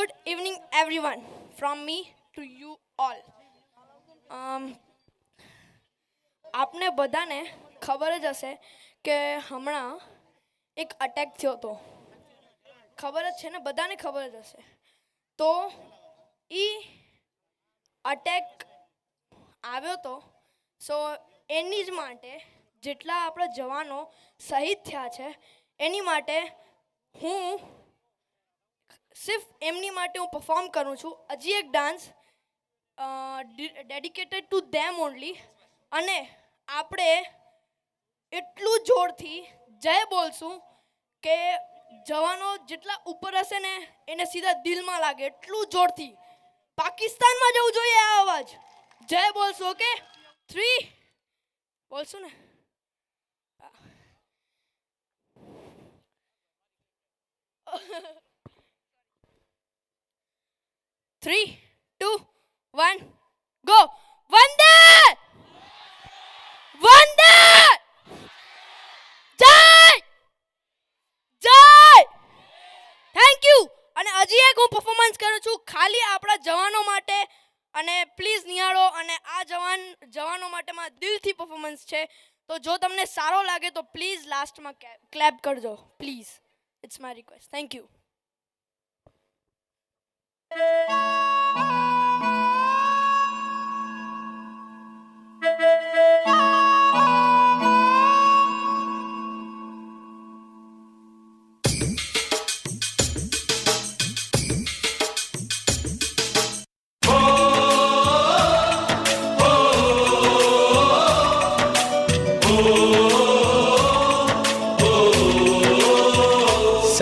Good evening, everyone. From me to you all. આપને બધાને ખબર જ હશે કે હમણાં એક અટેક થયો હતો. ખબર જ છે ને, બધાને ખબર જ હશે. તો એ અટેક આવ્યો તો સો એની જ માટે જેટલા આપણા જવાનો શહીદ થયા છે એની માટે હું સિર્ફ એમની માટે હું પરફોર્મ કરું છું હજી એક dance dedicated to them only. અને આપણે એટલું જોરથી જય બોલશું કે જવાનો જેટલા ઉપર હશે ને એને સીધા દિલમાં લાગે એટલું જોરથી. પાકિસ્તાનમાં જવું જોઈએ આ અવાજ. જય બોલશું. ઓકે 3 બોલશું ને. 3, 2, 1, go. વંદે વંદે જય જય. Thank you. અને હજી એક હું પરફોર્મન્સ કરું છું ખાલી આપણા જવાનો માટે. અને પ્લીઝ નિહાળો. અને આ જવાનો માટે મારા દિલથી પરફોર્મન્સ છે. તો જો તમને સારો લાગે તો પ્લીઝ લાસ્ટમાં ક્લેપ કરજો please. It's my request. Thank you.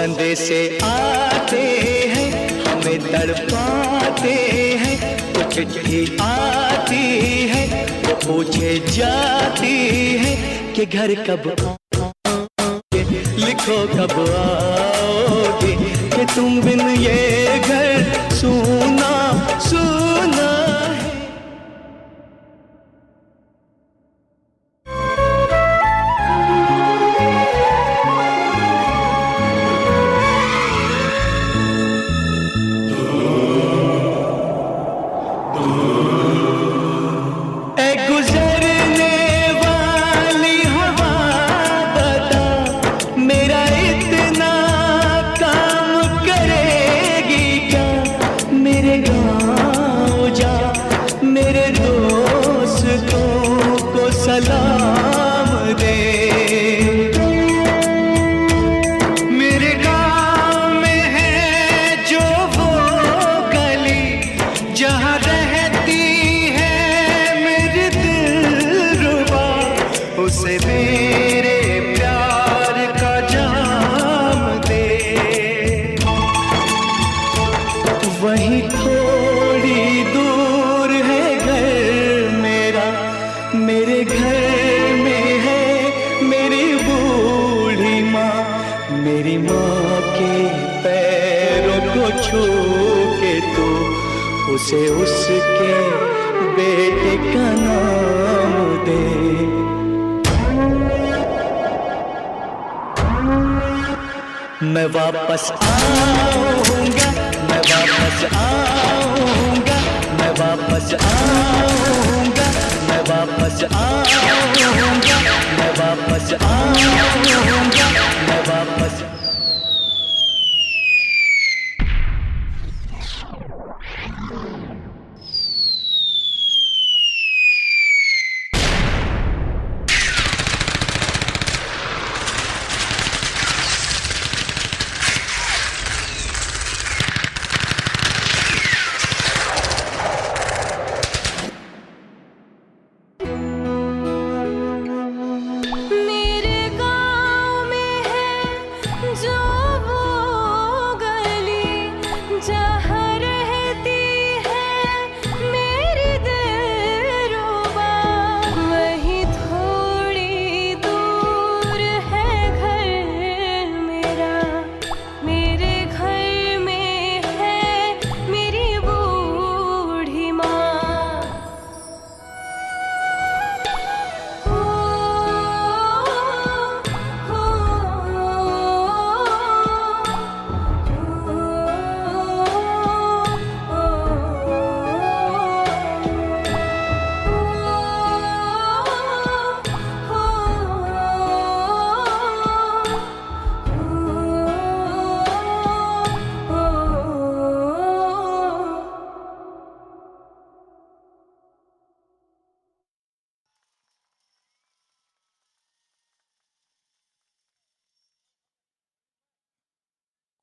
संदेशे आते हैं हमें तड़पाते हैं. तो चिट्ठी आती है वो पूछे जाती है कि घर कब आओगे, लिखो कब आओगे कि तुम बिन ये घर सूना सूना है. सलाम दे. मेरे गाँव में है जो वो गली जहाँ रहती है मेरी दिलरुबा. उसे मेरे प्यार का जाम दे. वहीं थोड़ी दूर है घर मेरा. मेरे घर में है मेरी बूढ़ी माँ. मेरी माँ के पैरों को छू के तो उसे उसके बेटे का नाम दे. मैं वापस आऊंगा, मैं वापस आऊंगा, मैं वापस आऊंगा, मैं वापस आऊंगा, मैं वापस आऊंगा, मैं वापस.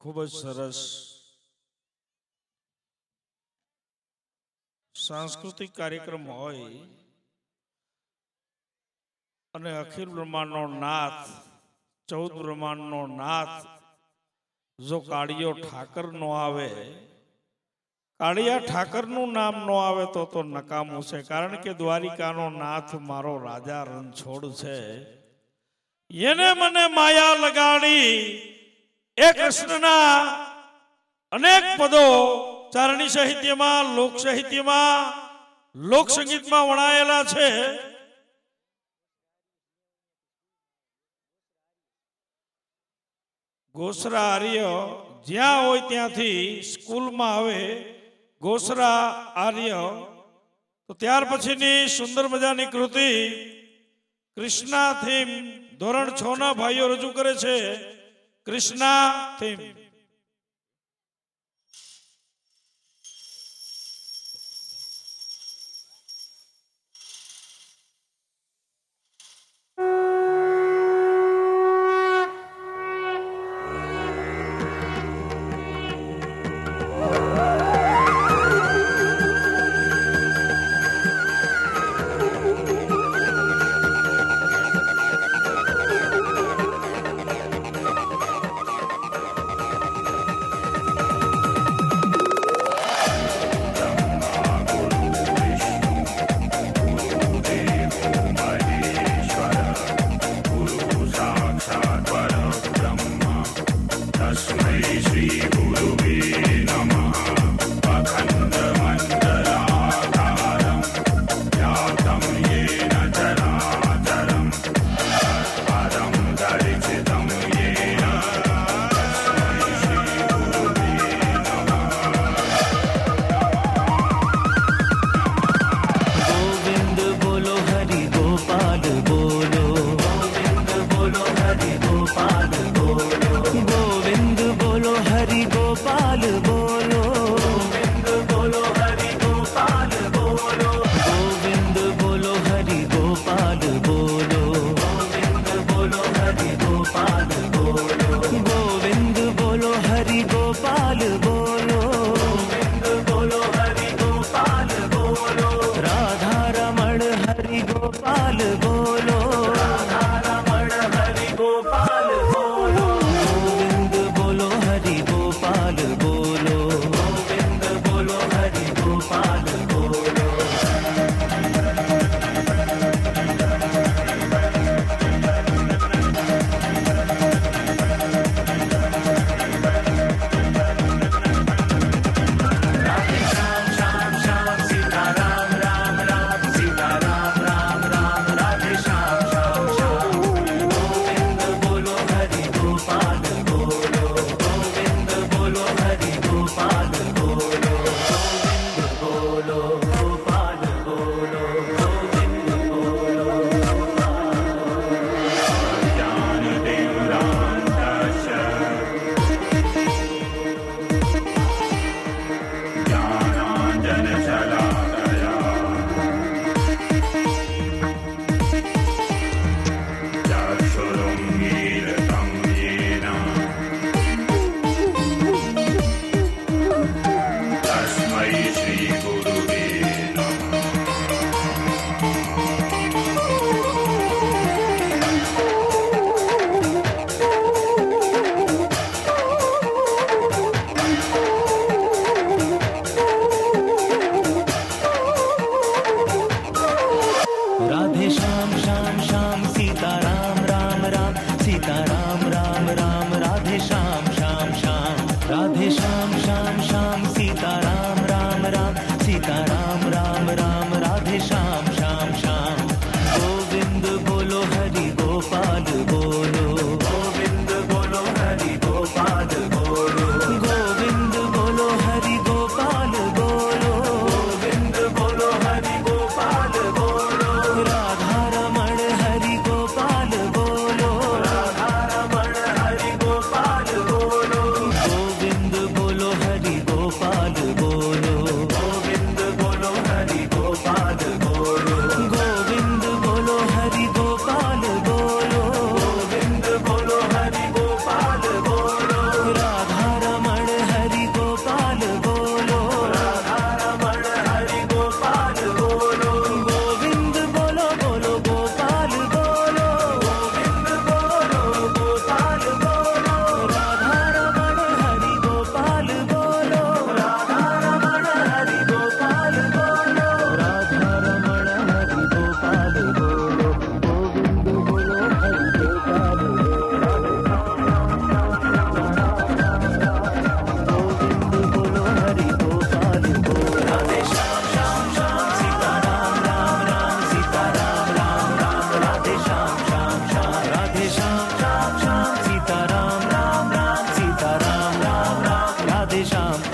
ખૂબ જ સરસ સાંસ્કૃતિક કાર્યક્રમ હોય અને અખિલ બ્રહ્માંડનો નાથ 14 બ્રહ્માંડનો નાથ જો કાળિયો ઠાકર નો આવે, કાળિયા ઠાકરનું નામ નો આવે તો નકામું છે. કારણ કે દ્વારિકાનો નાથ મારો રાજા રણછોડ છે. એને મને માયા લગાડી એ કૃષ્ણના અનેક પદો ચારણી સાહિત્યમાં, લોક સાહિત્યમાં, લોક સંગીતમાં વણાયેલા છે. ગોસરા આર્ય જ્યાં હોય ત્યાંથી સ્કૂલમાં આવે ગોસરા આર્ય, તો ત્યાર પછીની સુંદર મજાની કૃતિ કૃષ્ણા થીમ ધોરણ 6 ના ભાઈઓ રજૂ કરે છે. કૃષ્ણા થીમ.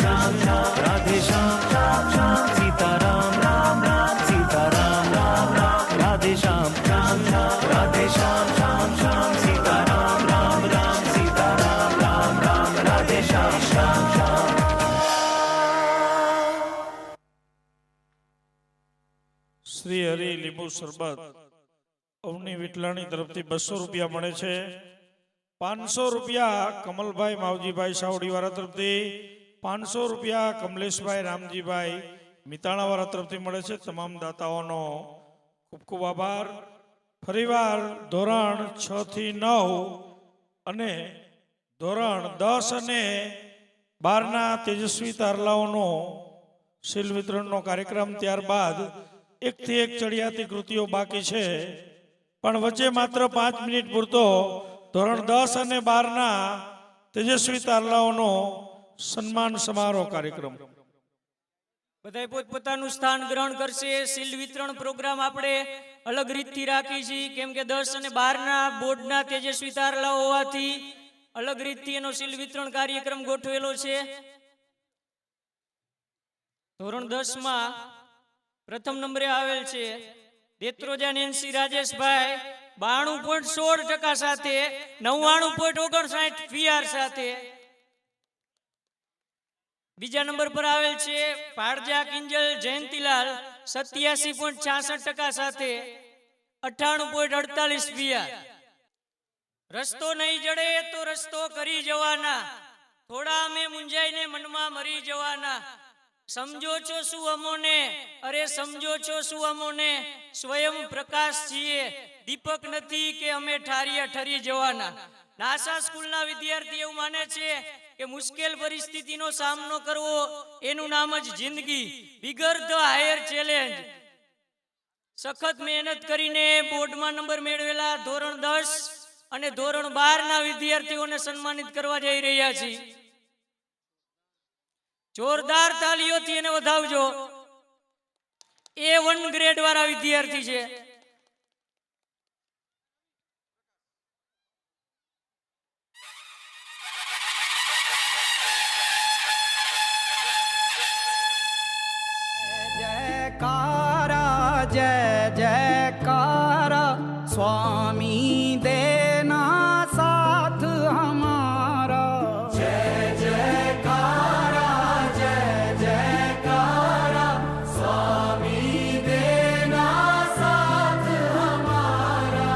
राम राम राधे श्याम श्याम श्याम सीताराम राम राम सीताराम राम राम राधे श्याम राम राम राधे श्याम श्याम श्याम सीताराम राम राम सीताराम राम राम राधे श्याम श्याम श्याम. શ્રી હરિ લીંબુ શરબત અવની વિટલાણી તરફથી 200 રૂપિયા મળે છે. 500 રૂપિયા કમલભાઈ માવજીભાઈ સાવડીવાળા તરફથી, 500 રૂપિયા કમલેશભાઈ રામજીભાઈ મિતાણાવાળા તરફથી મળે છે. તમામ દાતાઓનો ખૂબ ખૂબ આભાર. ફરીવાર ધોરણ 6 થી 9 અને ધોરણ 10 અને 12ના તેજસ્વી તારલાઓનો શીલ વિતરણનો કાર્યક્રમ, ત્યારબાદ 1 થી 1 ચડિયાતી કૃતિઓ બાકી છે. પણ વચ્ચે માત્ર 5 મિનિટ પૂરતો ધોરણ 10 અને 12ના તેજસ્વી તારલાઓનો સન્માન સમારોહ કાર્યક્રમ. બધાય પોતપોતાનું સ્થાન ગ્રહણ કરશે. શીલ વિતરણ પ્રોગ્રામ આપણે અલગ રીતથી રાખી છે, કેમ કે 10 અને 12ના બોર્ડના તેજસ્વી તારલાઓ હોવાથી અલગ રીતથી એનો શીલ વિતરણ કાર્યક્રમ ગોઠવેલો છે. ધોરણ 10માં પ્રથમ નંબરે આવેલ છે દેત્રોજા નેન્સી રાજેશભાઈ 92.16% સાથે, 99.59 PR સાથે. બીજા નંબર પર આવેલ છે પાડજા કિંજલ જયંતિલાલ 87.66% સાથે, 98.48 PR. રસ્તો નહીં જડે તો રસ્તો કરી જવાના, થોડા અમે મુંજાઈને મનમાં મરી જવાના. સમજો છો શું અમોને, અરે સમજો છો શું અમોને, સ્વયં પ્રકાશ છીએ, દીપક નથી કે અમે ઠારિયા ઠરી જવાના. નાસા સ્કૂલના વિદ્યાર્થી એવું માને છે કે મુશ્કેલ પરિસ્થિતિનો સામનો કરવો એનું નામ જ જિંદગી, બિગર ધ હાયર ચેલેન્જ. સખત મહેનત કરીને બોર્ડમાં નંબર મેળવેલા ધોરણ 10 અને ધોરણ 12ના વિદ્યાર્થીઓને સન્માનિત કરવા જઈ રહ્યા છીએ. જોરદાર તાલીઓથી એને વધાવજો. A1 ગ્રેડ વાળા વિદ્યાર્થી છે. जयकारा जय जयकारा स्वामी देना साथ हमारा. जय जयकारा जय जयकारा स्वामी देना साथ हमारा.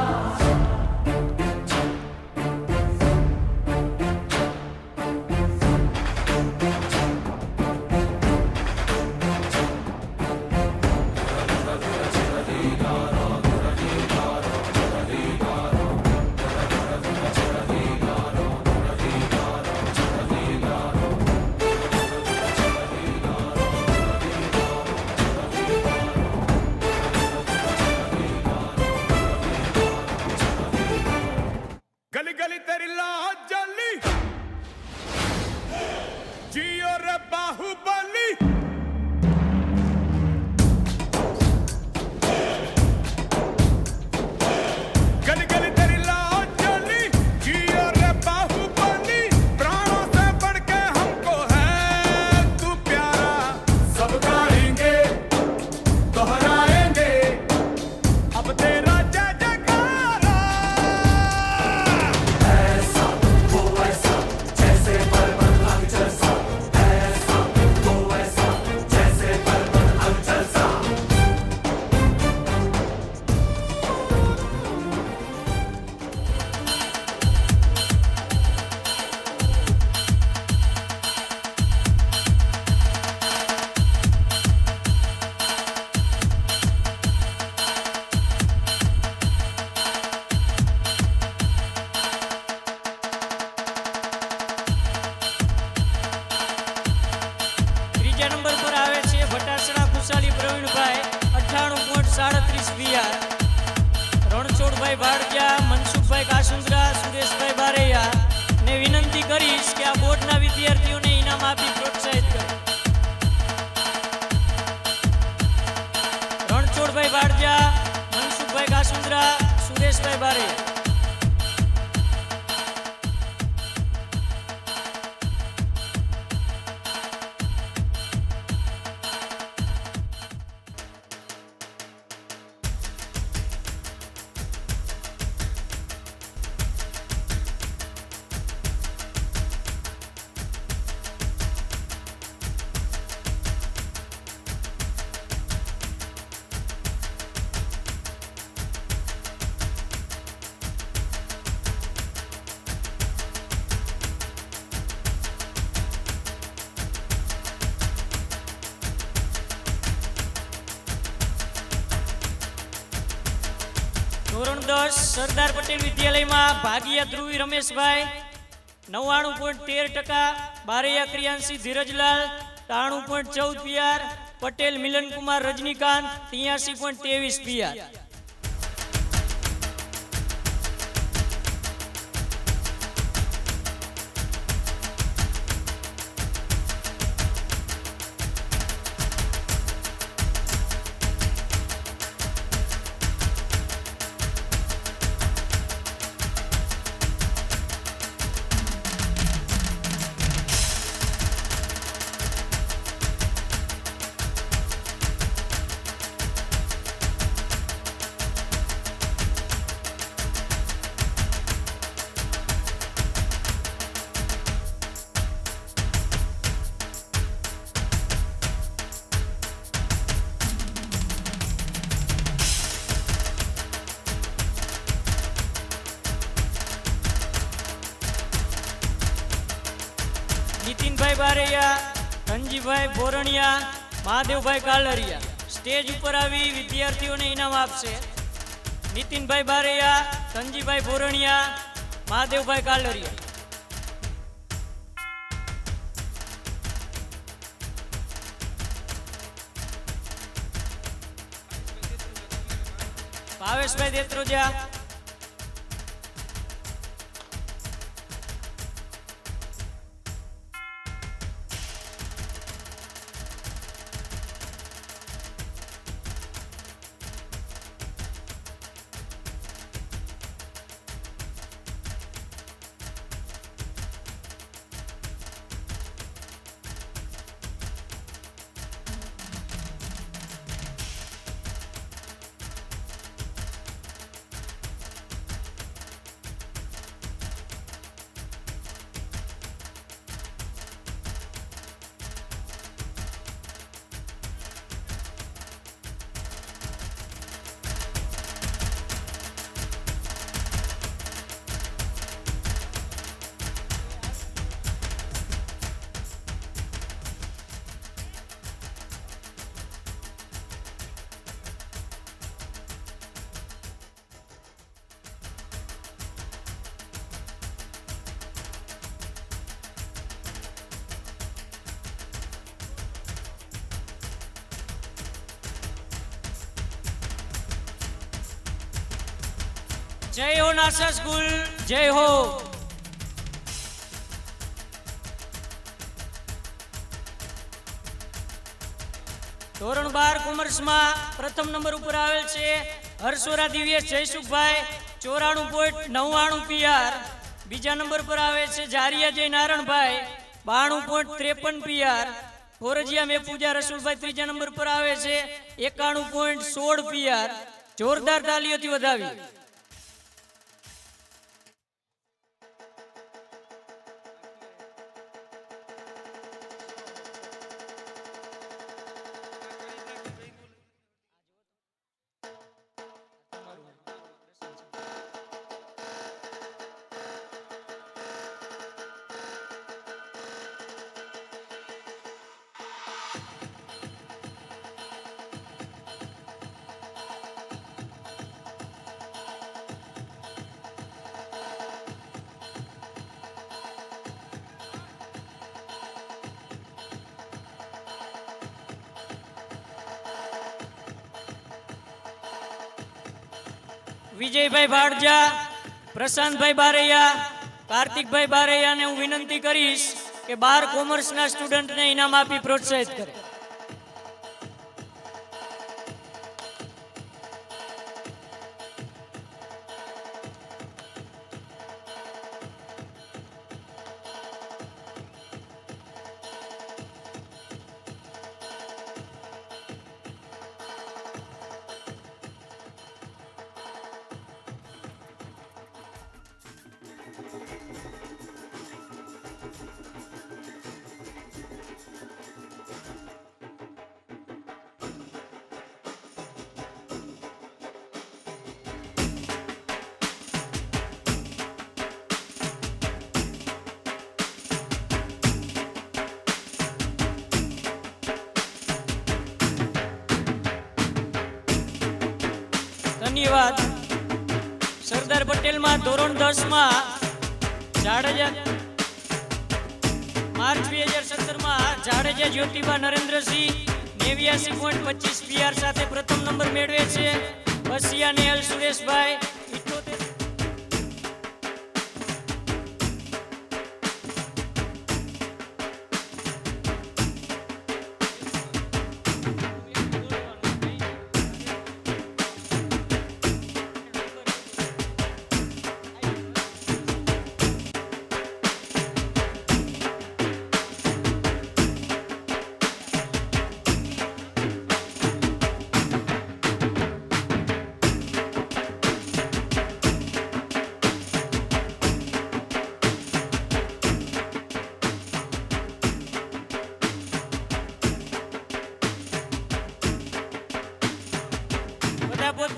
गली गली तेरी लाज जली जियो रे बाहुबली. गली गली तेरी लाज जली जियो रे बाहुबली. प्राणों से बढ़ के हमको है तू प्यारा. सब गाएंगे दोहराएंगे अब तेरा जय जयकारा. ત્રીજા નંબર પર આવે છે ભટાસણા ખુશાલી પ્રવીણભાઈ 98.37 PR. રણછોડભાઈ ભાડજા, મનસુખભાઈ કાસુંદ્રા, સુરેશભાઈ બારૈયા ને વિનંતી કરીશ કે આ બોર્ડના વિદ્યાર્થીઓને ઇનામ આપી પ્રોત્સાહિત કરે. રણછોડભાઈ ભાડજા, મનસુખભાઈ કાસુંદ્રા, સુરેશભાઈ બારૈયા. ધોરણ 10 સરદાર પટેલ વિદ્યાલયમાં Bhagiya Dhruvi Rameshbhai 99.13%, Baraiya Kriyanshi Dhirajlal 93.14 PR, Patel Milankumar Rajnikant 83.23 PR. Nitinbhai Baraiya, Dhanjibhai Bhoraniya, Mahadevbhai Kalariya stage ઉપર આવી વિદ્યાર્થીઓને ઇનામ આપશે. નીતિનભાઈ બારૈયા, ધનજીભાઈ ભોરણિયા, મહાદેવભાઈ કાલરિયા. ભાવેશભાઈ દેત્રોજા, જય હો નાસા સ્કૂલ, જય હો. ધોરણ 12 કોમર્સમાં પ્રથમ નંબર ઉપર આવેલ છે હર્ષોરા દિવ્યેશ જયસુખભાઈ 94.99 PR. બીજા નંબર પર આવે છે જારિયા જય નારણભાઈ 92.53 PR. ફોરજીયા મેપુજા રસુલભાઈ ત્રીજા નંબર પર આવે છે 91.16 PR. જોરદાર તાલીઓથી વધાવી. વિજયભાઈ ભાડજા, પ્રશાંતભાઈ બારૈયા, કાર્તિકભાઈ બારૈયાને હું વિનંતી કરીશ કે 12 કોમર્સના સ્ટુડન્ટને ઇનામ આપી પ્રોત્સાહિત કરે. ધન્યવાદ. સરદાર પટેલમાં ધોરણ 10 માં જાડેજા માર્ચ 2017 માં જાડેજા જ્યોતિબા નરેન્દ્રસિંહ 89.25 PR સાથે પ્રથમ નંબર મેળવે છે. બસિયા નેહલ સુરેશભાઈ 78.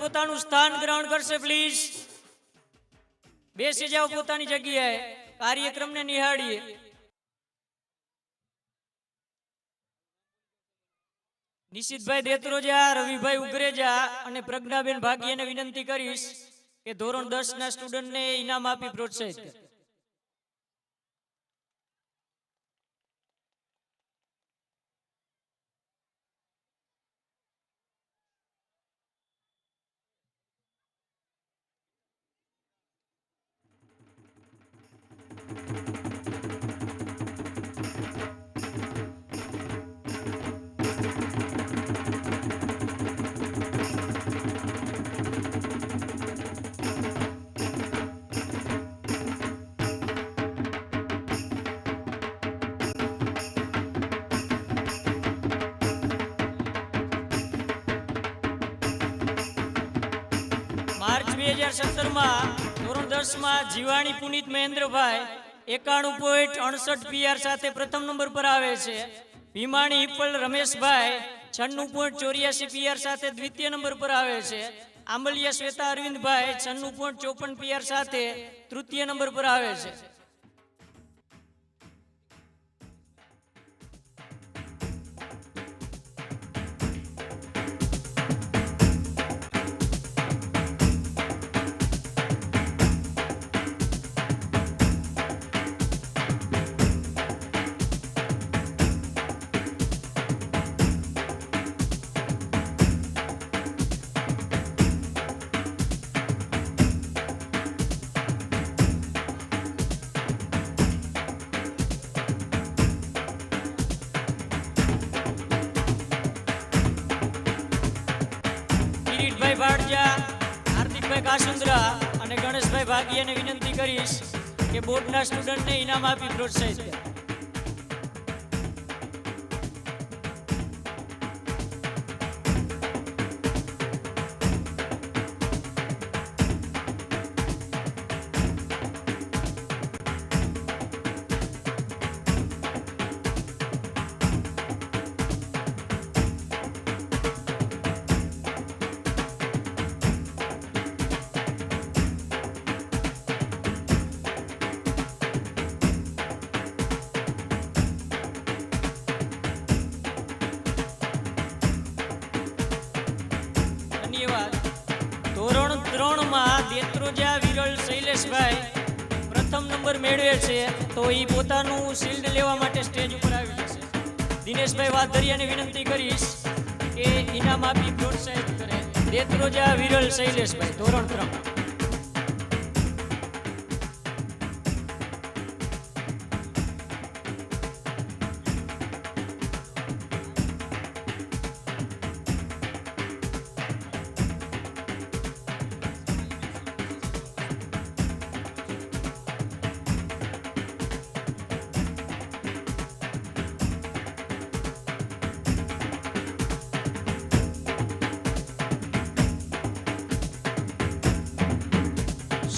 પોતાનું સ્થાન ગ્રહણ કરશે પ્લીઝ. બેસી જાઓ પોતાની જગ્યાએ. કાર્યક્રમને નિહાળીએ. નિશિતભાઈ દેત્રોજા, રવિભાઈ ઉગરેજા અને પ્રજ્ઞાબેન ભાગીયાને વિનંતી કરીશ કે ધોરણ 10 ના સ્ટુડન્ટને ઇનામ આપી પ્રોત્સાહિત કરે. માર્ચ 2017 માં ધોરણ 10 માં જીવાણી પુનિત મહેન્દ્રભાઈ 91.68 PR સાથે પ્રથમ નંબર પર આવે છે. ભીમાણી હિપ્પલ રમેશભાઈ 96.84 PR સાથે દ્વિતીય નંબર પર આવે છે. આંબલિયા શ્વેતા અરવિંદભાઈ 96.54 PR સાથે તૃતીય નંબર પર આવે છે. ભાડજા, હાર્દિકભાઈ કાસુંદ્રા અને ગણેશભાઈ ભાગીયાને વિનંતી કરીશ કે બોર્ડના સ્ટુડન્ટને ઇનામ આપી પ્રોત્સાહિત કરે. ધોરણ 3 માં દેત્રોજા વિરલ શૈલેષભાઈ પ્રથમ નંબર મેળવે છે, તો એ પોતાનું શિલ્ડ લેવા માટે સ્ટેજ ઉપર આવી જશે. દિનેશભાઈ વાધરિયાને વિનંતી કરીશ કે ઇનામ આપી પ્રોત્સાહિત કરે. દેત્રોજા વિરલ શૈલેષભાઈ ધોરણ 3.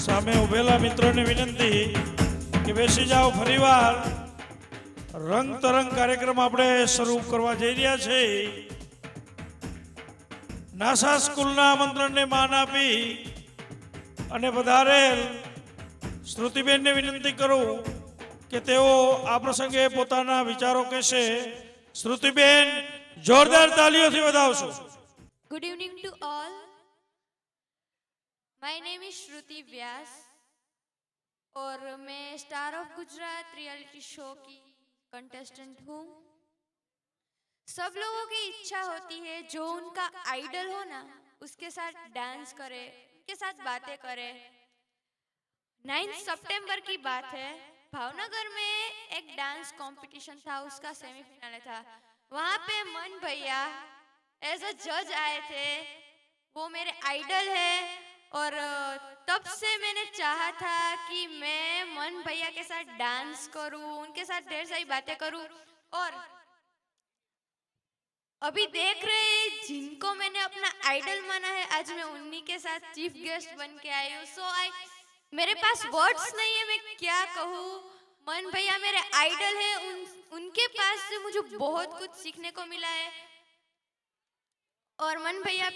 સામે ઉભેલા મિત્રોને વિનંતી કે બેસી જાઓ. ફરીવાર રંગ તરંગ કાર્યક્રમ આપણે શરૂ કરવા જઈ રહ્યા છીએ. નાસા સ્કૂલના આમંત્રણને માન આપી અને વધારેલ શ્રુતિબેનને વિનંતી કરું કે તેઓ આ પ્રસંગે પોતાના વિચારો કહેશે. શ્રુતિબેન, જોરદાર તાલીઓથી વધાવશો. Good evening to all. My name is Shruti Vyas और मैं star of Gujarat reality show की कंटेस्टेंट हूँ। सब लोगों की इच्छा होती है जो उनका आइडल हो ना उसके साथ डांस करे, उनके साथ बातें करे। 9 सितंबर की बात है, भावनगर में एक डांस कंपटीशन था, उसका सेमीफाइनल था। वहाँ पे मन भैया एज अ जज आए थे। वो मेरे आइडल है और तब से मैंने चाहा था कि मैं मन भैया के साथ डांस करूं, उनके साथ ढेर सारी बातें करूं। और अभी देख रहे हैं जिनको मैंने अपना आइडल माना है, आज मैं उन्हीं के साथ चीफ गेस्ट बन के आई हूँ। मेरे पास वर्ड्स नहीं है, मैं क्या कहूँ। मन भैया मेरे आइडल है, उनके पास से मुझे बहुत कुछ सीखने को मिला है। और मन भैया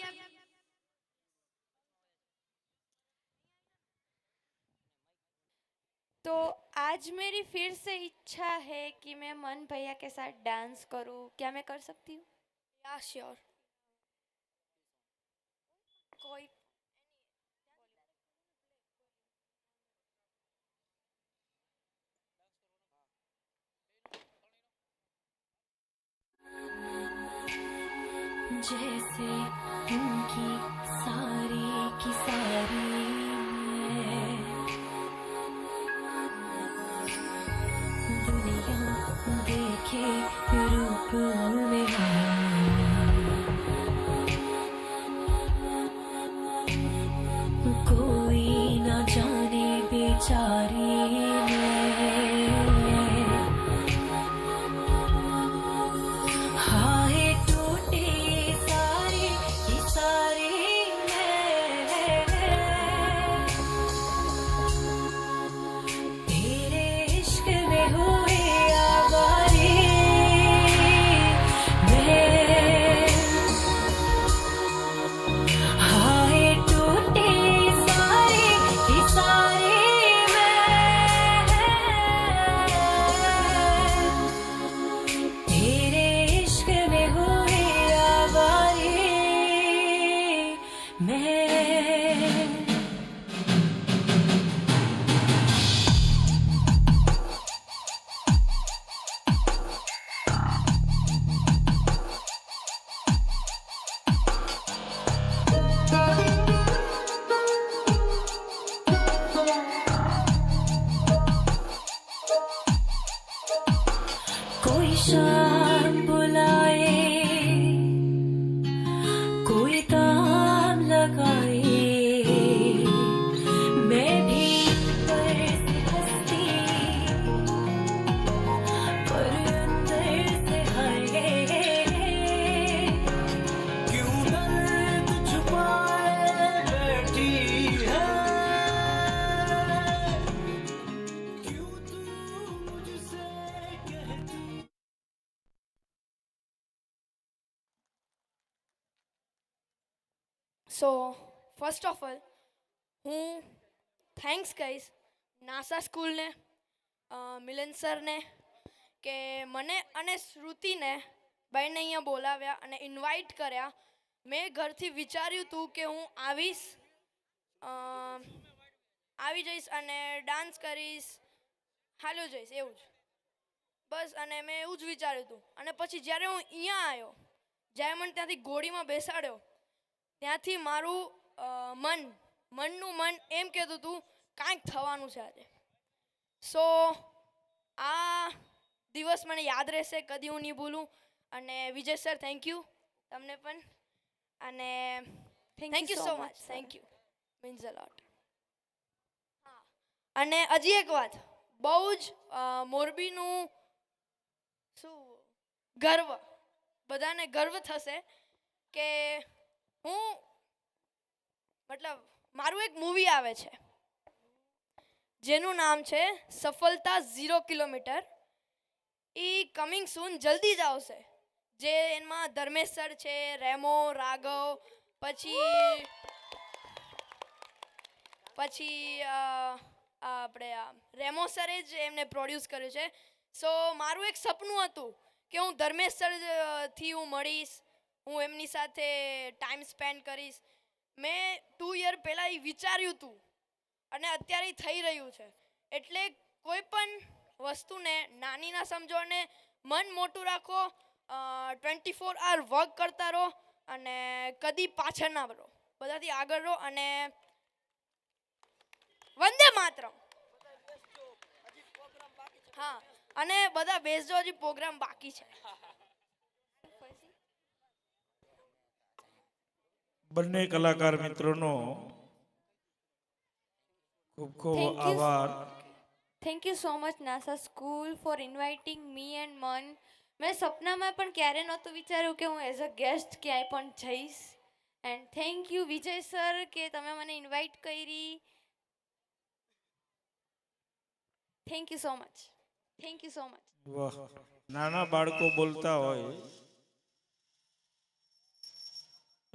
तो आज मेरी फिर से इच्छा है कि मैं मन भैया के साथ डांस करूं। क्या मैं कर सकती हूँ? या श्योर। कोई जैसे उनकी सारी की सारी मैं दुनिया देखे रूप मेरा, कोई ना जाने बेचारी मैं। हाय टूटे सारे ये सारे मैं, तेरे इश्क में हुए आवारे मैं। हाय टूटे सारे ये सारे मैं, तेरे इश्क में हुए आवारे मैं। कोई शाम बुलाए, कोई ताम लगाए, मैं भी पर से हंसती पर अंदर से हाय। क्यों दर्द छुपाए बैठी है, क्यों तू मुझसे कहती। સો ફર્સ્ટ ઓફ ઓલ હું થેન્ક્સ કહીશ નાસા સ્કૂલને, મિલન સરને કે મને અને શ્રુતિને બંને અહીંયા બોલાવ્યા અને ઇન્વાઇટ કર્યા. મેં ઘરથી વિચાર્યું હતું કે હું આવી જઈશ અને ડાન્સ કરીશ, હાલ્યો જઈશ એવું જ બસ. અને મેં એવું જ વિચાર્યું હતું. અને પછી જ્યારે હું અહીંયા આવ્યો, જ્યારે મને ત્યાંથી ઘોડીમાં બેસાડ્યો, ત્યાંથી મારું મનનું મન એમ કહેતું હતું કાંઈક થવાનું છે આજે. સો આ દિવસ મને યાદ રહેશે, કદી હું નહીં ભૂલું. અને વિજય સર થેન્ક યુ, તમને પણ. અને thank you so much, thank you, means a lot. હા, અને હજી એક વાત, બહુ જ મોરબીનું શું ગર્વ, બધાને ગર્વ થશે કે મતલબ મારું એક મૂવી આવે છે જેનું નામ છે સફળતા 0 કિલોમીટર. એ કમિંગ સૂન જલ્દી જ આવશે. જે એમાં ધર્મેશ સર છે, રેમો, રાઘવ, પછી આપણે રેમો સરે જ એમને પ્રોડ્યુસ કર્યું છે. સો મારું એક સપનું હતું કે હું ધર્મેશ સરથી હું મળીશ, હું એમની સાથે ટાઈમ સ્પેન્ડ કરીશ. મેં 2 યર પહેલાં એ વિચાર્યું હતું અને અત્યારે ઈ થઈ રહ્યું છે. એટલે કોઈ પણ વસ્તુને નાની ના સમજો અને મન મોટું રાખો, 24 hour વર્ક કરતા રહો અને કદી પાછળ ના રહો, બધાથી આગળ રહો અને વંદે માતરમ. હા, અને બધા બેસજો, હજી પ્રોગ્રામ બાકી છે. બંને કલાકાર મિત્રોનો ખૂબ ખૂબ આભાર. Thank you so much NASA school four inviting me and મન. મેં સપનામાં પણ ક્યારે નહોતું વિચાર્યું કે હું એઝ અ ગેસ્ટ ક્યાંય પણ જઈશ. And thank you Vijay sir કે તમે મને ઇન્વાઇટ કરી. Thank you so much. Thank you so much. વાહ, નાના બાળકો બોલતા હોય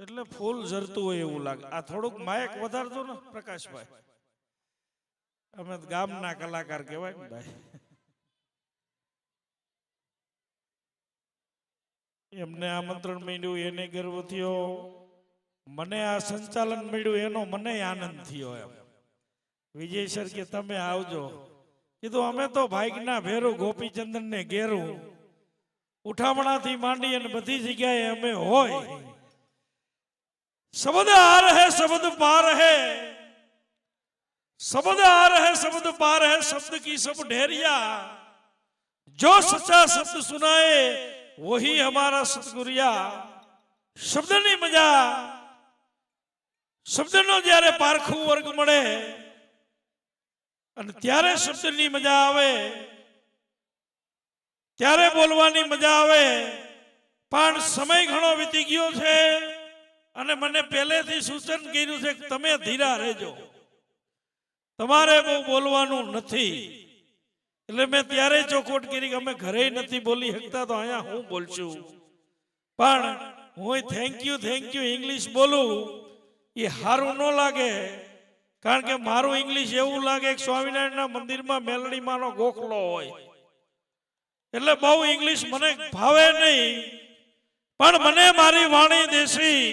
એટલે ફૂલ ઝરતું હોય એવું લાગે. આ થોડુંક માયક વધારજો ને પ્રકાશભાઈ, અમે તો ગામના કલાકાર કહેવાય ને ભાઈ. એમને આમંત્રણ મળ્યું એને ગર્વ થયો, મને આ સંચાલન મળ્યું એનો મને આનંદ થયો. એમ વિજય સર કે તમે આવજો. કીધું અમે તો ભાઈના ભેરું ગોપીચંદન ને ઘેરું ઉઠામણાથી માંડી અને બધી જગ્યાએ અમે હોય. शब्द आ रहे शब्द पा रहे, शब्द आ रहे शब्द पा रहे, शब्द की सब ढेरिया, जो सच्चा शब्द सुनाए वही हमारा सतगुरिया. શબ્દની મજા, શબ્દનો જ્યારે પારખું વર્ગ મળે અને ત્યારે શબ્દની મજા આવે, ત્યારે બોલવાની મજા આવે. પણ સમય ઘણો વીતી ગયો છે અને મને પહેલેથી સૂચન કર્યું છે કે તમે ધીરા રહેજો, તમારે બહુ બોલવાનું નથી. એટલે મેં ત્યારે ચોખવટ કરી કે અમે ઘરે નથી બોલી શકતા તો અહીંયા હું બોલશું. પણ હું થેન્ક યુ ઇંગ્લિશ બોલું એ સારું ન લાગે, કારણ કે મારું ઇંગ્લિશ એવું લાગે કે સ્વામિનારાયણના મંદિરમાં મેલડીમાંનો ગોખલો હોય. એટલે બહુ ઇંગ્લિશ મને ભાવે નહીં, પણ મને મારી વાણી દેશી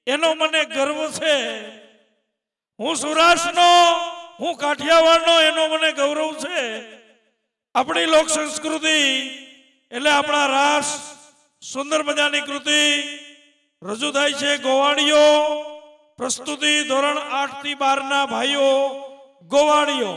એનો મને ગર્વ છે. હું સૌરાષ્ટ્રનો, હું કાઠિયાવાડનો, એનો મને ગૌરવ છે. આપણી લોક સંસ્કૃતિ એટલે આપણા રાસ સુંદર મજાની કૃતિ રજૂ થાય છે. ગોવાળીઓ પ્રસ્તુતિ ધોરણ 8 થી 12 ના ભાઈઓ ગોવાળીઓ.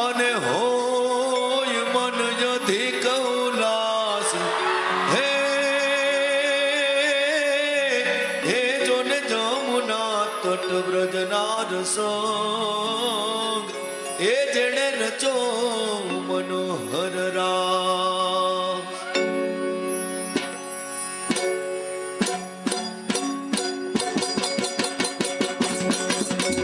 અને હોય મન અધિક ઉલ્લાસ, હે હે જોને જમુના તટ બ્રજનાર સંગ, એ જેણે રચો મનોહર રામ. Thank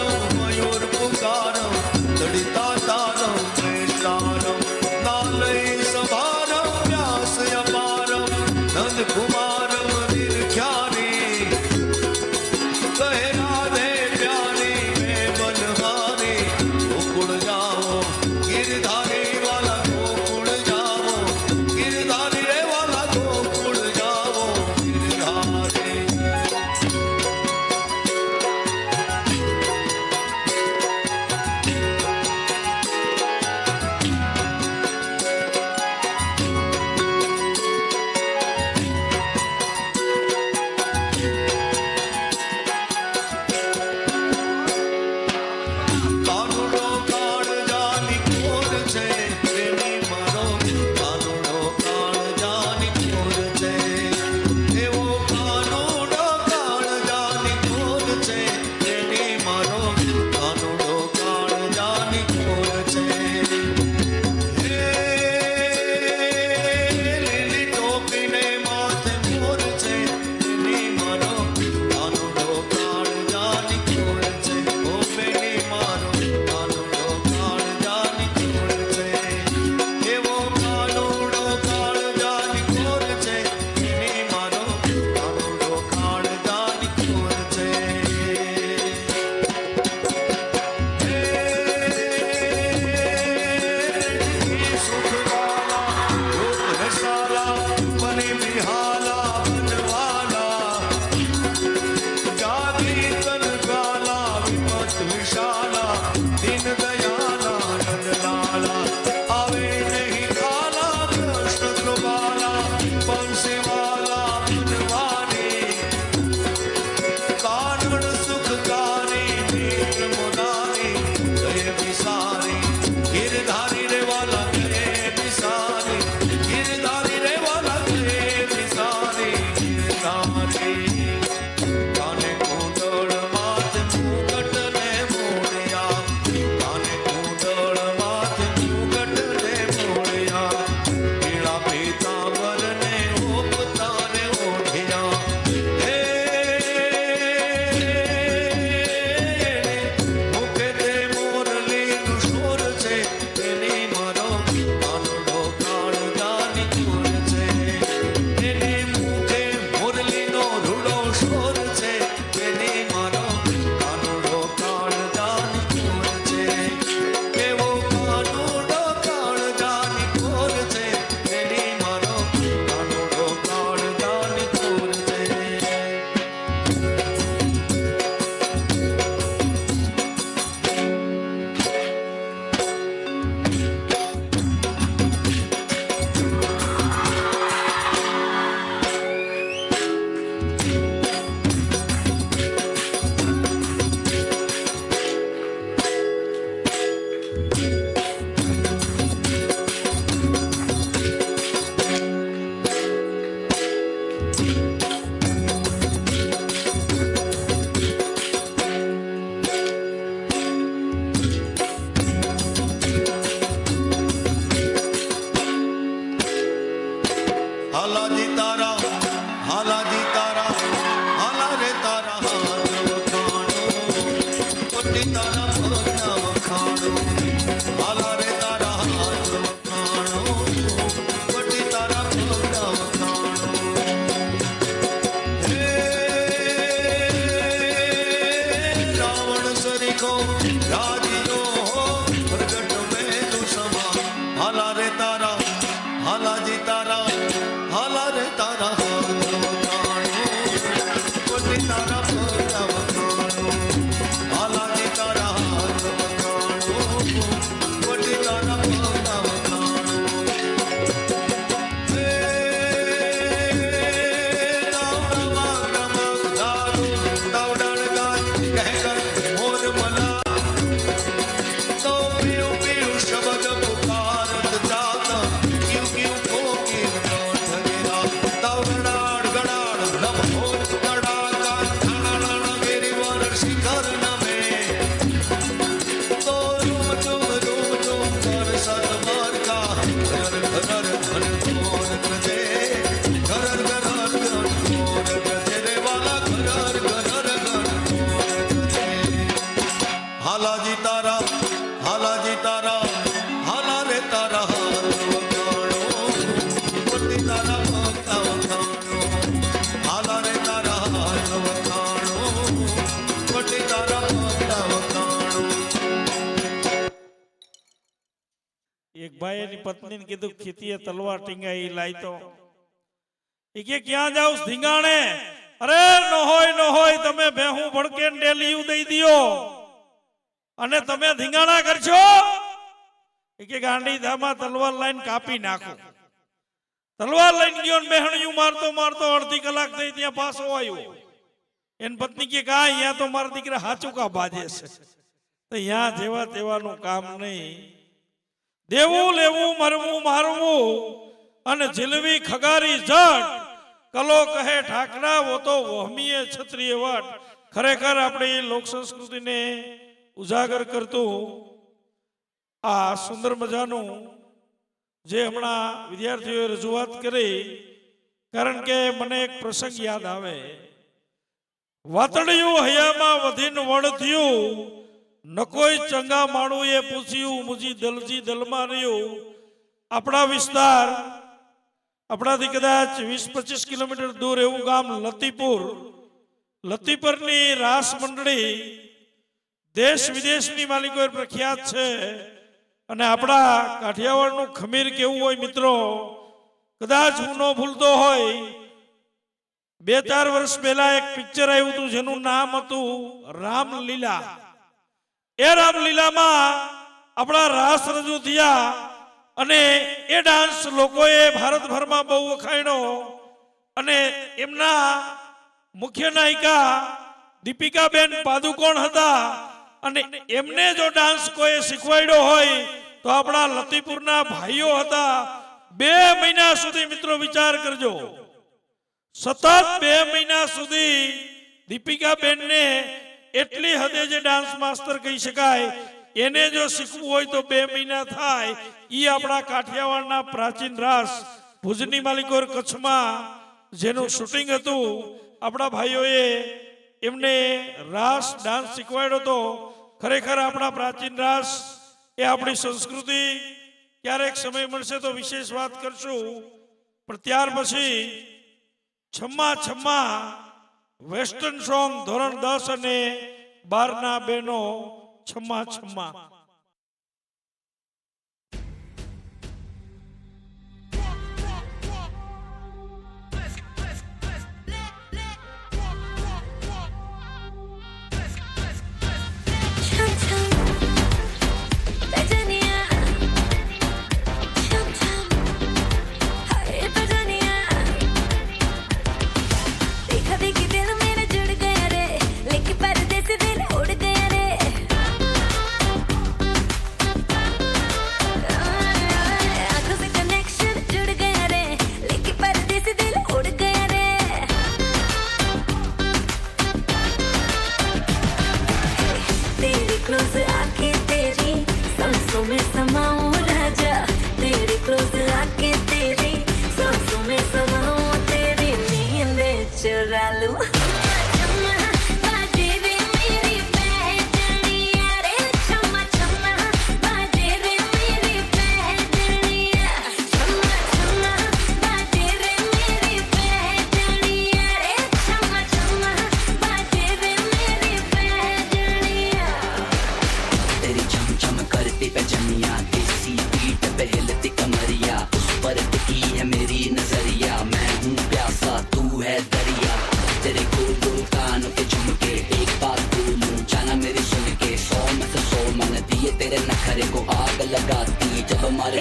you. એક ભાઈ એની પત્નીને કીધું ખેતીએ તલવાર ટીંગાઈ લાઈ તો એ કે ક્યાં જાવ ધીંગાણે? અરે ન હોય તમે ભેહું ભડકે ડેલીયું દઈ દિયો અને તમે ધીંગાણા કરશો. એ કે ગાંડી ધામા તલવાર લાઈન કાપી નાખો. તલવાર લઈને ગયો ને બેહણિયું મારતો અડધી કલાક થઈ ત્યાં પાછો આવ્યો. એની પત્ની કે કા અહીંયા તો મારા દીકરા હાચું કા બાજે છે. તો અહીંયા જેવા તેવાનું કામ નહીં. દેવું લેવું મરવું મારવું અને જીલવી ખગારી જટ કલો કહે ઠાકરા વો તો વહમીએ છત્રીય વટ. ખરેખર આપણી લોક સંસ્કૃતિને ઉજાગર કરતું આ સુંદર મજાનું જે હમણાં વિદ્યાર્થીઓએ રજૂઆત કરી, કારણ કે મને એક પ્રસંગ યાદ આવે. વાતડિયું હૈયામાં વધીને વડ થયું, નકોઈ ચંગા માળુએ પૂછ્યું મુજી દલજી દલમાં રહ્યું. આપણા વિસ્તાર, આપણાથી કદાચ 20-25 કિલોમીટર દૂર એવું ગામ લતીપુર. લતીપુરની રાસ મંડળી દેશ વિદેશની માલિકો પ્રખ્યાત છે. અને આપણા કાઠિયાવાડનું ખમીર કેવું હોય મિત્રો, કદાચ હું ન ભૂલતો હોય 2-4 વર્ષ પહેલા એક પિક્ચર આવ્યું હતું જેનું નામ હતું રામલીલા. એ રામલીલામાં આપણા રાસ રજૂ થયા અને એ ડાન્સ લોકોએ ભારતભરમાં બહુ વખાણ્યો. અને એમના મુખ્ય નાયિકા દીપિકાબેન પાદુકોણ હતા. અને એમને જો ડાન્સ કોઈ શીખવાડ્યો હોય તો આપણા લતીપુરના ભાઈઓ હતા. 2 મહિના સુધી મિત્રો વિચાર કરજો, સતત 2 મહિના સુધી દીપિકાબેનને એટલી હદે જે ડાન્સ માસ્ટર કહી શકાય એને જો શીખવું હોય તો 2 મહિના થાય. ઈ આપણા કાઠિયાવાડના પ્રાચીન રાસ ભુજની માલિકોર કચ્છમાં જેનું શૂટિંગ હતું, આપણા ભાઈઓએ એમને રાસ ડાન્સ શીખવાડ્યો હતો. ખરેખર આપણા પ્રાચીન રાસ એ આપણી સંસ્કૃતિ. ક્યારેક સમય મળશે તો વિશેષ વાત કરશું. પણ ત્યાર પછી છમ્મા છમ્મા વેસ્ટર્ન સોંગ ધોરણ 10 અને 12ના બહેનો છમ્મા છમ્મા. कमर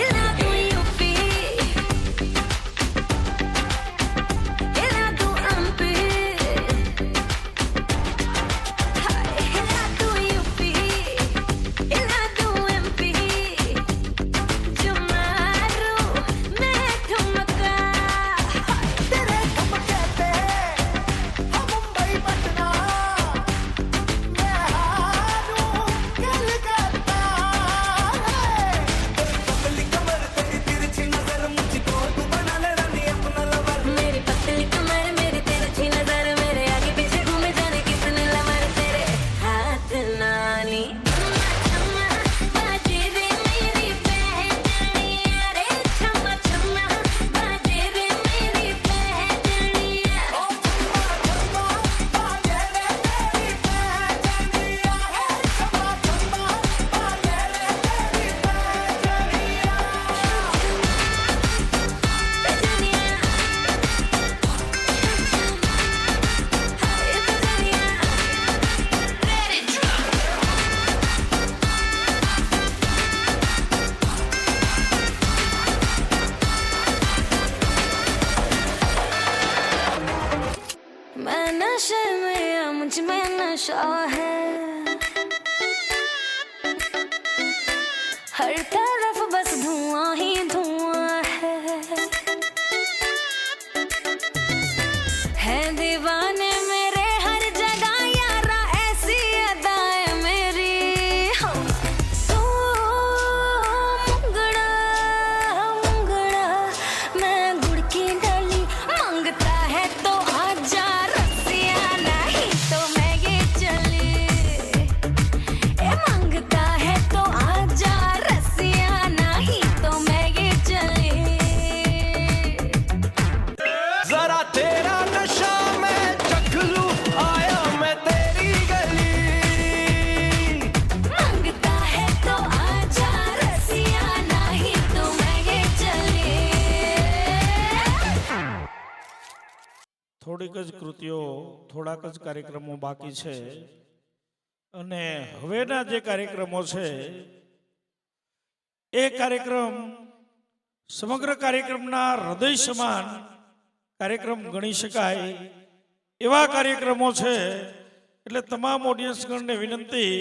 नशा है, हर तरफ बस धुआं ही धुआं है दीवाने मेरे हर जगह यारा, ऐसी अदाएं मेरी हो। तू मुंगड़ा मुंगड़ा मैं गुड़ की डली, मांगता है तो आजा रसिया, नहीं तो मैं ये चली। ए मांगता है तो आजा रसिया, नहीं तो मैं ये चली। जरा तेरा नशा मैं चख लूं, आया मैं तेरी गली। मांगता है तो आजा रसिया, नहीं तो मैं ये चली। થોડીક જ કૃતિઓ, થોડાક જ કાર્યક્રમો બાકી છે અને હવેના જે કાર્યક્રમો છે એ કાર્યક્રમ સમગ્ર કાર્યક્રમના હૃદય સમાન કાર્યક્રમ ગણી શકાય એવા કાર્યક્રમો છે. એટલે તમામ ઓડિયન્સગણને વિનંતી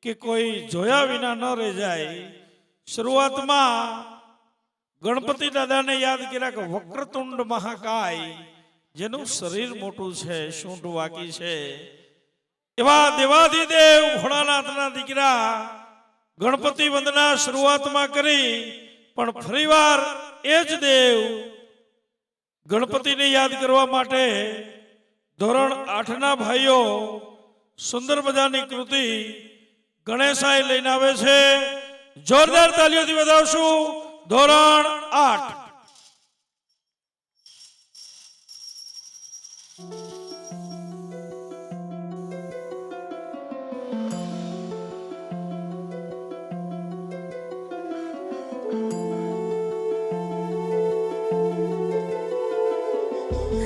કે કોઈ જોયા વિના ન રહી જાય. શરૂઆતમાં ગણપતિ દાદાને યાદ કર્યા કે વક્રતુંડ મહાકાય, જેનું શરીર મોટું છે, સૂંઢ વાકી છે, એવા દેવાધિદેવ ભોળાનાથના દીકરા ગણપતિ વંદના શરૂઆતમાં કરી, પણ ફરીવાર એ જ દેવ ગણપતિને યાદ કરવા માટે ધોરણ 8ના ભાઈઓ સુંદર મજાની કૃતિ ગણેશાય લઈને આવે છે. જોરદાર તાલીઓથી વધાવશું. ધોરણ 8.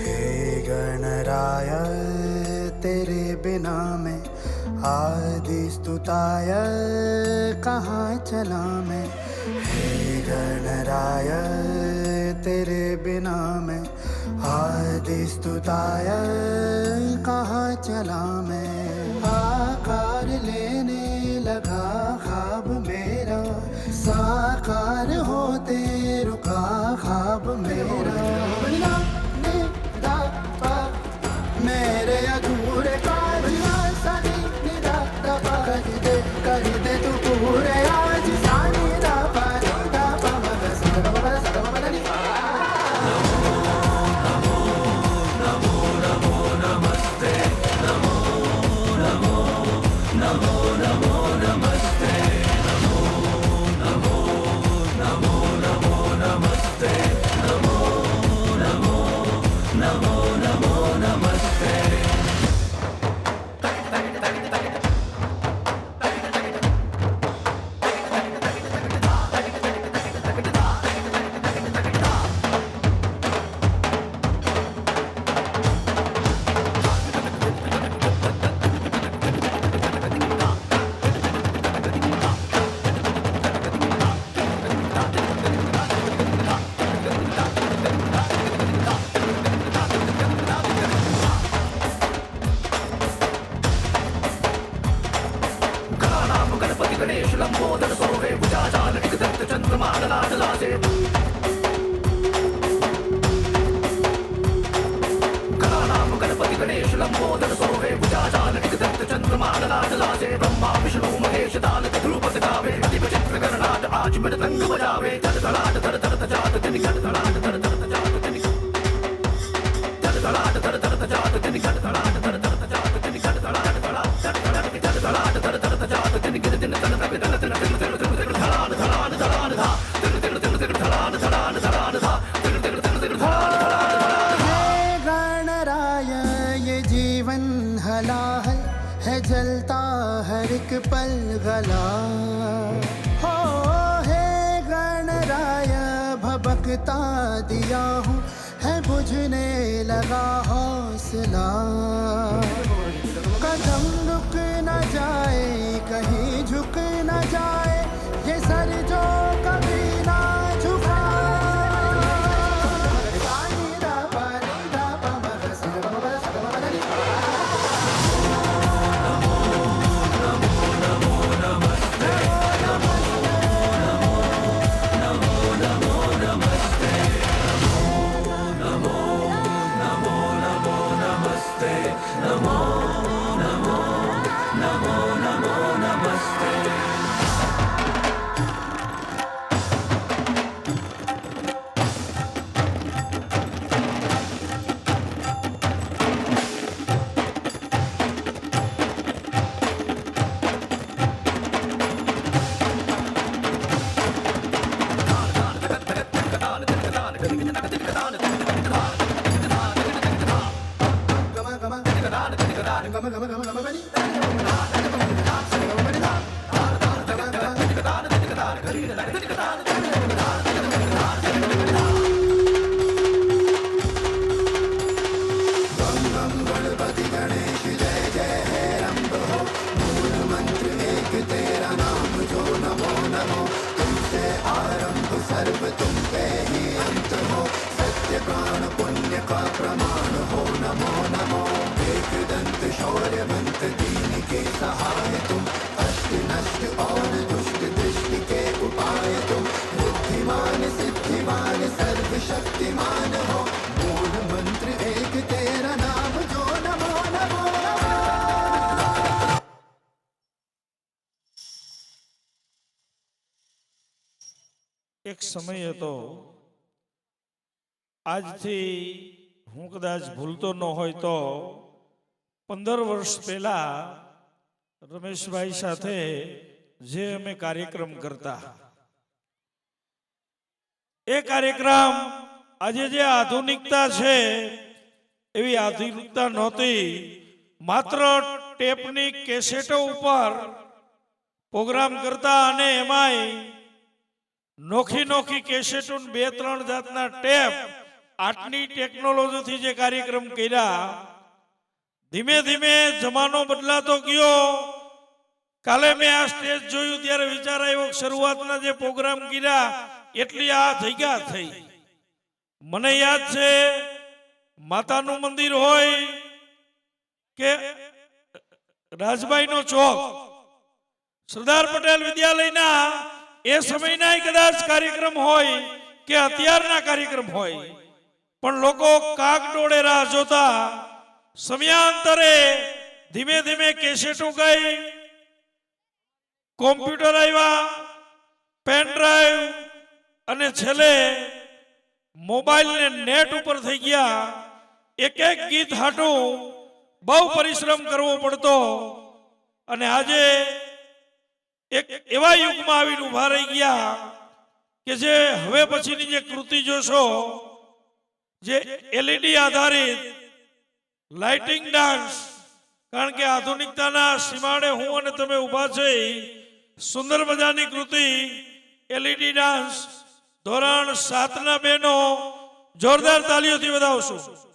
हे गणराय तेरे बिना मैं आदि स्तुताय कहाँ चला मैं। हे गणराय तेरे बिना मैं आदि स्तुताय कहाँ चला मैं। आकार लेने लगा ख्वाब मेरा, साकार होते रुका ख्वाब मेरा। मेरे अधूरे काज सानी निदा दबा कर दे तू पूरे आज। सानी दबा दबा मगर सदबा सदबा बदली। जलता हर एक पल गला हो। हे गणराय भबकता दिया हूँ, है बुझने लगा हौसला। कदम रुक न जाए, कहीं झुक न जाए, ये सर जो कभी ना झुका। એક સમય હતો, આજથી હું કદાચ ભૂલતો ન હોય તો 15 વર્ષ પહેલા રમેશભાઈ સાથે જે અમે કાર્યક્રમ કરતા, એ કાર્યક્રમ આજે જે આધુનિકતા છે એવી આધુનિકતા નહોતી. માત્ર ટેપની કેસેટો ઉપર પ્રોગ્રામ કરતા અને એમાંય નોખી નોખી કેસેટો 2-3 જાતના ટેપ, આટલી ટેકનોલોજીથી જે કાર્યક્રમ કર્યા. ધીમે ધીમે જમાનો બદલાતો ગયો. કાલે મેં આ સ્ટેજ જોયું ત્યારે વિચાર આવ્યો, શરૂઆતના જે પ્રોગ્રામ કર્યા એટલી આ જગ્યા થઈ. મને યાદ છે, માતાનું મંદિર હોય કે રાજભાઈનો ચોક, સરદાર પટેલ વિદ્યાલયના એ સમયના કદાચ કાર્યક્રમ હોય કે અત્યારના કાર્યક્રમ હોય, પણ લોકો કાગડોળે રાહ જોતા. સમયાંતરે ધીમે ધીમે કેસેટો ગઈ, કોમ્પ્યુટર આવ્યા, પેન ડ્રાઈવ, અને છેલ્લે મોબાઈલ ને નેટ ઉપર થઈ ગયા. એક એક ગીત હાટું બહુ પરિશ્રમ કરવો પડતો. અને આજે એક એવા યુગમાં આવીને ઉભા રહી ગયા કે જે હવે પછીની જે કૃતિ જોશો, જે એલઈડી આધારિત લાઇટિંગ ડાન્સ, કારણ કે આધુનિકતાના સીમાડે હું અને તમે ઊભા છે, સુંદર મજાની કૃતિ એલઈડી ડાન્સ ધોરણ 7ના બહેનો જોરદાર તાલીઓથી વધાવશું.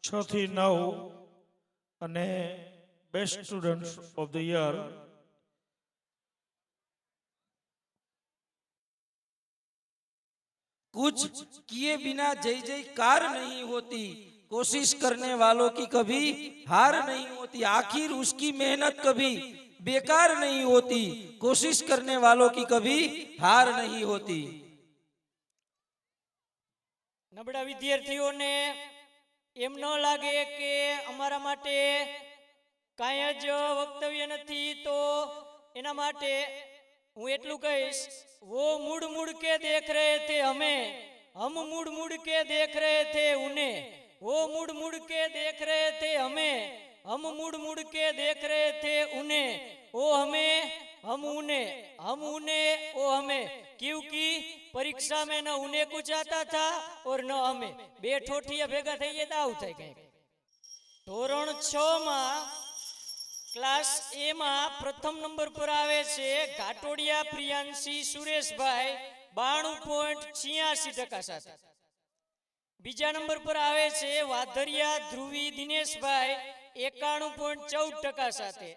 6 થી 9 અને best students of the year कुछ किए बिना जय जयकार नहीं होती, कोशिश करने वालों की कभी हार नहीं होती, आखिर उसकी मेहनत कभी बेकार नहीं होती, कोशिश करने वालों की कभी हार नहीं होती। નબળા વિદ્યાર્થીઓને એમ ન લાગે કે અમારા માટે કાંઈ જ વક્તવ્ય નથી, તો એના માટે હું એટલું કહીશ, वो मुड़ मुड़ के देख रहे थे हमें, हम मुड़ मुड़ के देख रहे थे उन्हें, वो मुड़ मुड़ के देख रहे थे हमें, हम मुड़ मुड़ के देख रहे थे उन्हें, वो हमें हम उन्हें, हम उन्हें वो हमें, क्योंकि परीक्षा में न उन्हें कुछ आता था और न हमें। बे ठोठिया भेगा थई दाव थाय कई। ધોરણ 6 માં क्लास ए में प्रथम नंबर पर आवे छे घाटोडिया प्रियांशी सुरेशभाई 92.86% साथे। बीजा नंबर पर आवे छे वाधरिया ध्रुवी दिनेशभाई 91.14% साथे।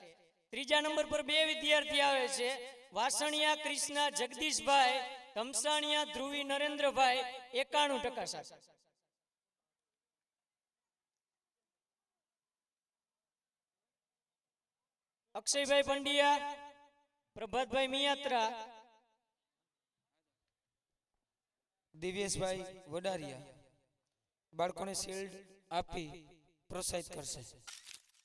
त्रीजा नंबर पर बे विद्यार्थी आवे छे वासणिया कृष्णा जगदीशभाई, तमसाणिया ध्रुवी नरेंद्रभाई 91% साथे। अक्षयभाई पंडिया, प्रभातभाई मियात्रा, દિવ્યેશભાઈ વડારિયા બાળકોને શિલ્ડ આપી પ્રોત્સાહિત કરશે।